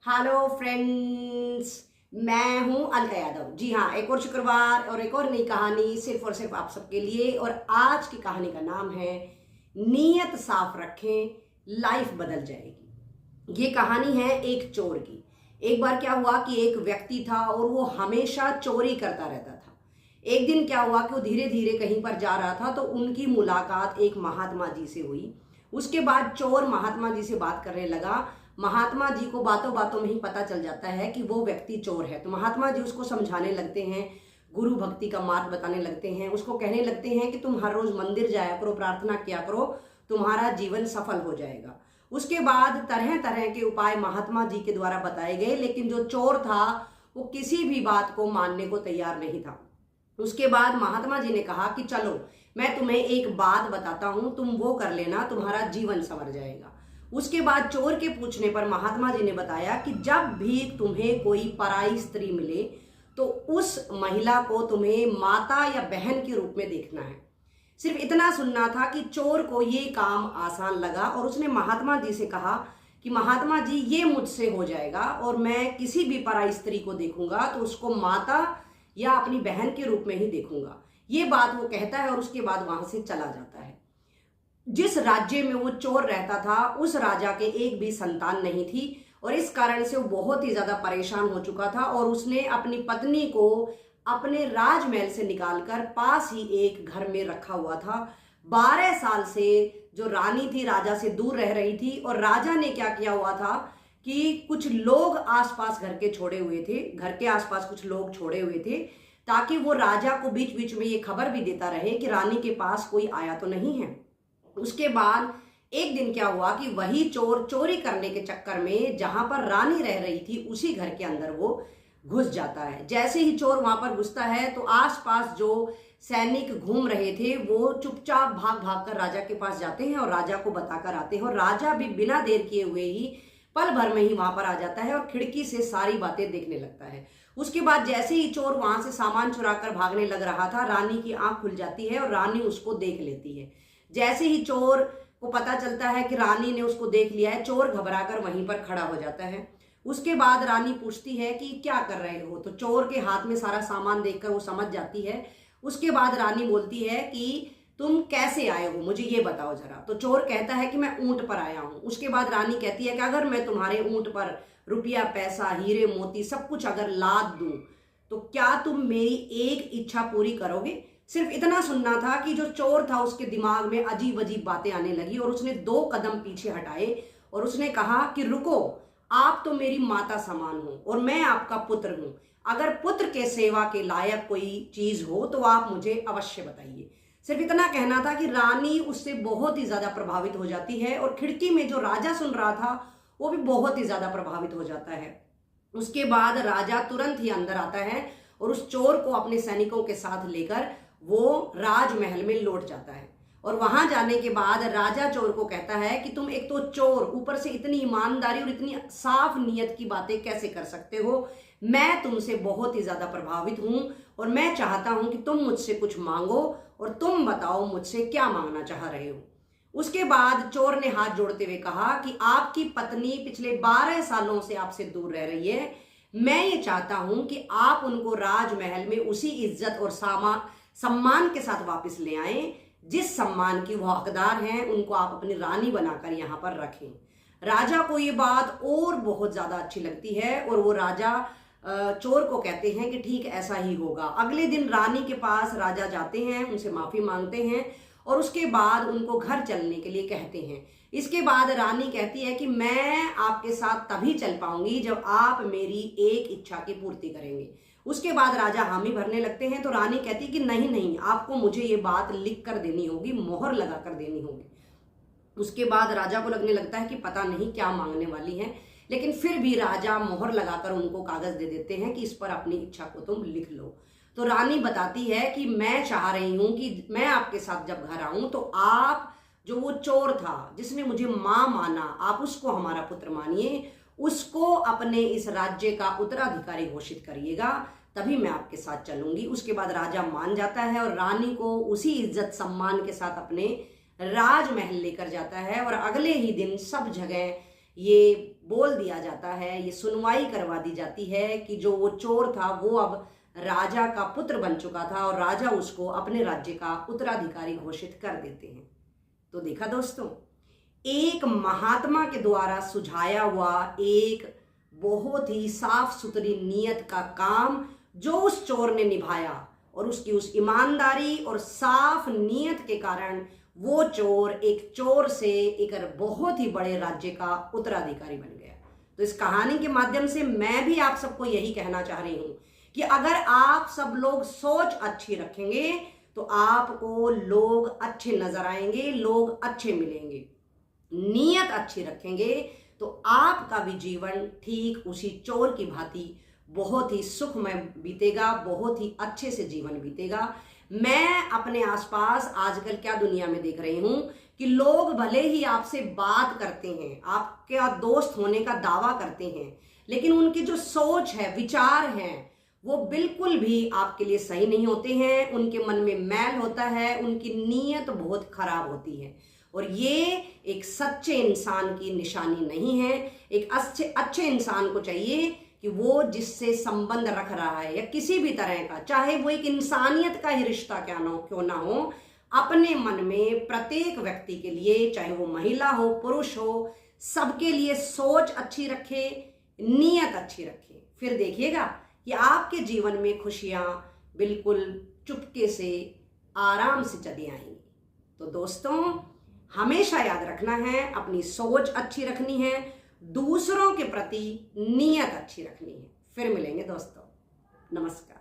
Hello friends, मैं हूं अलका यादव। जी हाँ, एक और शुक्रवार और एक और नई कहानी सिर्फ और सिर्फ आप सबके लिए। और आज की कहानी का नाम है नीयत साफ रखें, लाइफ बदल जाएगी। ये कहानी है एक चोर की। एक बार क्या हुआ कि एक व्यक्ति था और वो हमेशा चोरी करता रहता था। एक दिन क्या हुआ कि वो धीरे धीरे कहीं पर जा रहा था तो उनकी मुलाकात एक महात्मा जी से हुई। उसके बाद चोर महात्मा जी से बात करने लगा। महात्मा जी को बातों बातों में ही पता चल जाता है कि वो व्यक्ति चोर है। तो महात्मा जी उसको समझाने लगते हैं, गुरु भक्ति का मार्ग बताने लगते हैं, उसको कहने लगते हैं कि तुम हर रोज मंदिर जाया करो, प्रार्थना किया करो, तुम्हारा जीवन सफल हो जाएगा। उसके बाद तरह तरह के उपाय महात्मा जी के द्वारा बताए गए, लेकिन जो चोर था वो किसी भी बात को मानने को तैयार नहीं था। उसके बाद महात्मा जी ने कहा कि चलो मैं तुम्हें एक बात बताता हूं, तुम वो कर लेना, तुम्हारा जीवन संवर जाएगा। उसके बाद चोर के पूछने पर महात्मा जी ने बताया कि जब भी तुम्हें कोई पराई स्त्री मिले तो उस महिला को तुम्हें माता या बहन के रूप में देखना है। सिर्फ इतना सुनना था कि चोर को ये काम आसान लगा और उसने महात्मा जी से कहा कि महात्मा जी ये मुझसे हो जाएगा और मैं किसी भी पराई स्त्री को देखूंगा तो उसको माता या अपनी बहन के रूप में ही देखूंगा। ये बात वो कहता है और उसके बाद वहां से चला जाता है। जिस राज्य में वो चोर रहता था उस राजा के एक भी संतान नहीं थी और इस कारण से वो बहुत ही ज्यादा परेशान हो चुका था और उसने अपनी पत्नी को अपने राजमहल से निकालकर पास ही एक घर में रखा हुआ था। 12 साल से जो रानी थी राजा से दूर रह रही थी और राजा ने क्या किया हुआ था कि कुछ लोग आसपास घर के छोड़े हुए थे, घर के आसपास कुछ लोग छोड़े हुए थे ताकि वो राजा को बीच बीच में ये खबर भी देता रहे कि रानी के पास कोई आया तो नहीं है। उसके बाद एक दिन क्या हुआ कि वही चोर चोरी करने के चक्कर में जहां पर रानी रह रही थी उसी घर के अंदर वो घुस जाता है। जैसे ही चोर वहां पर घुसता है तो आसपास जो सैनिक घूम रहे थे वो चुपचाप भाग भाग कर राजा के पास जाते हैं और राजा को बताकर आते हैं और राजा भी बिना देर किए हुए ही पल भर में ही वहां पर आ जाता है और खिड़की से सारी बातें देखने लगता है। उसके बाद जैसे ही चोर वहां से सामान चुरा कर भागने लग रहा था, रानी की आंख खुल जाती है और रानी उसको देख लेती है। जैसे ही चोर को पता चलता है कि रानी ने उसको देख लिया है, चोर घबराकर वहीं पर खड़ा हो जाता है। उसके बाद रानी पूछती है कि क्या कर रहे हो, तो चोर के हाथ में सारा सामान देखकर वो समझ जाती है। उसके बाद रानी बोलती है कि तुम कैसे आए हो, मुझे ये बताओ जरा। तो चोर कहता है कि मैं ऊंट पर आया हूं। उसके बाद रानी कहती है कि अगर मैं तुम्हारे ऊंट पर रुपया पैसा हीरे मोती सब कुछ अगर लाद दूं तो क्या तुम मेरी एक इच्छा पूरी करोगे। सिर्फ इतना सुनना था कि जो चोर था उसके दिमाग में अजीब अजीब बातें आने लगी और उसने 2 कदम पीछे हटाए और उसने कहा कि रुको, आप तो मेरी माता समान हो और मैं आपका पुत्र हूं। अगर पुत्र के सेवा के लायक कोई चीज हो तो आप मुझे अवश्य बताइए। सिर्फ इतना कहना था कि रानी उससे बहुत ही ज्यादा प्रभावित हो जाती है और खिड़की में जो राजा सुन रहा था वो भी बहुत ही ज्यादा प्रभावित हो जाता है। उसके बाद राजा तुरंत ही अंदर आता है और उस चोर को अपने सैनिकों के साथ लेकर वो राजमहल में लौट जाता है। और वहां जाने के बाद राजा चोर को कहता है कि तुम एक तो चोर, ऊपर से इतनी ईमानदारी और इतनी साफ नीयत की बातें कैसे कर सकते हो। मैं तुमसे बहुत ही ज्यादा प्रभावित हूं और मैं चाहता हूं कि तुम मुझसे कुछ मांगो और तुम बताओ मुझसे क्या मांगना चाह रहे हो। उसके बाद चोर ने हाथ जोड़ते हुए कहा कि आपकी पत्नी पिछले 12 सालों से आपसे दूर रह रही है। मैं ये चाहता हूं कि आप उनको राजमहल में उसी इज्जत और सम्मान के साथ वापस ले आए जिस सम्मान की वो हकदार हैं। उनको आप अपनी रानी बनाकर यहाँ पर रखें। राजा को ये बात और बहुत ज्यादा अच्छी लगती है और वो राजा चोर को कहते हैं कि ठीक ऐसा ही होगा। अगले दिन रानी के पास राजा जाते हैं, उनसे माफी मांगते हैं और उसके बाद उनको घर चलने के लिए कहते हैं। इसके बाद रानी कहती है कि मैं आपके साथ तभी चल पाऊंगी जब आप मेरी एक इच्छा की पूर्ति करेंगे। उसके बाद राजा हामी भरने लगते हैं तो रानी कहती है कि नहीं नहीं, आपको मुझे ये बात लिख कर देनी होगी, मोहर लगा कर देनी होगी। उसके बाद राजा को लगने लगता है कि पता नहीं क्या मांगने वाली है, लेकिन फिर भी राजा मोहर लगाकर उनको कागज दे देते हैं कि इस पर अपनी इच्छा को तुम लिख लो। तो रानी बताती है कि मैं चाह रही हूं कि मैं आपके साथ जब घर आऊं तो आप जो वो चोर था जिसने मुझे मां माना, आप उसको हमारा पुत्र मानिए, उसको अपने इस राज्य का उत्तराधिकारी घोषित करिएगा, तभी मैं आपके साथ चलूंगी। उसके बाद राजा मान जाता है और रानी को उसी इज्जत सम्मान के साथ अपने राजमहल लेकर जाता है और अगले ही दिन सब जगह ये बोल दिया जाता है, ये सुनवाई करवा दी जाती है कि जो वो चोर था वो अब राजा का पुत्र बन चुका था और राजा उसको अपने राज्य का उत्तराधिकारी घोषित कर देते हैं। तो देखा दोस्तों, एक महात्मा के द्वारा सुझाया हुआ एक बहुत ही साफ सुथरी नीयत का काम जो उस चोर ने निभाया, और उसकी उस ईमानदारी और साफ नीयत के कारण वो चोर एक चोर से एक बहुत ही बड़े राज्य का उत्तराधिकारी बन गया। तो इस कहानी के माध्यम से मैं भी आप सबको यही कहना चाह रही हूं कि अगर आप सब लोग सोच अच्छी रखेंगे तो आपको लोग अच्छे नजर आएंगे, लोग अच्छे मिलेंगे। नीयत अच्छी रखेंगे तो आपका भी जीवन ठीक उसी चोर की भांति बहुत ही सुखमय बीतेगा, बहुत ही अच्छे से जीवन बीतेगा। मैं अपने आसपास आजकल क्या दुनिया में देख रही हूं कि लोग भले ही आपसे बात करते हैं, आपके दोस्त होने का दावा करते हैं, लेकिन उनकी जो सोच है, विचार हैं, वो बिल्कुल भी आपके लिए सही नहीं होते हैं। उनके मन में मैल होता है, उनकी नीयत बहुत खराब होती है, और ये एक सच्चे इंसान की निशानी नहीं है। एक अच्छे इंसान को चाहिए कि वो जिससे संबंध रख रहा है या किसी भी तरह का, चाहे वो एक इंसानियत का ही रिश्ता क्यों ना हो, अपने मन में प्रत्येक व्यक्ति के लिए, चाहे वो महिला हो पुरुष हो, सबके लिए सोच अच्छी रखे, नीयत अच्छी रखे। फिर देखिएगा कि आपके जीवन में खुशियां बिल्कुल चुपके से आराम से चली आएंगी। तो दोस्तों, हमेशा याद रखना है, अपनी सोच अच्छी रखनी है, दूसरों के प्रति नीयत अच्छी रखनी है। फिर मिलेंगे दोस्तों, नमस्कार।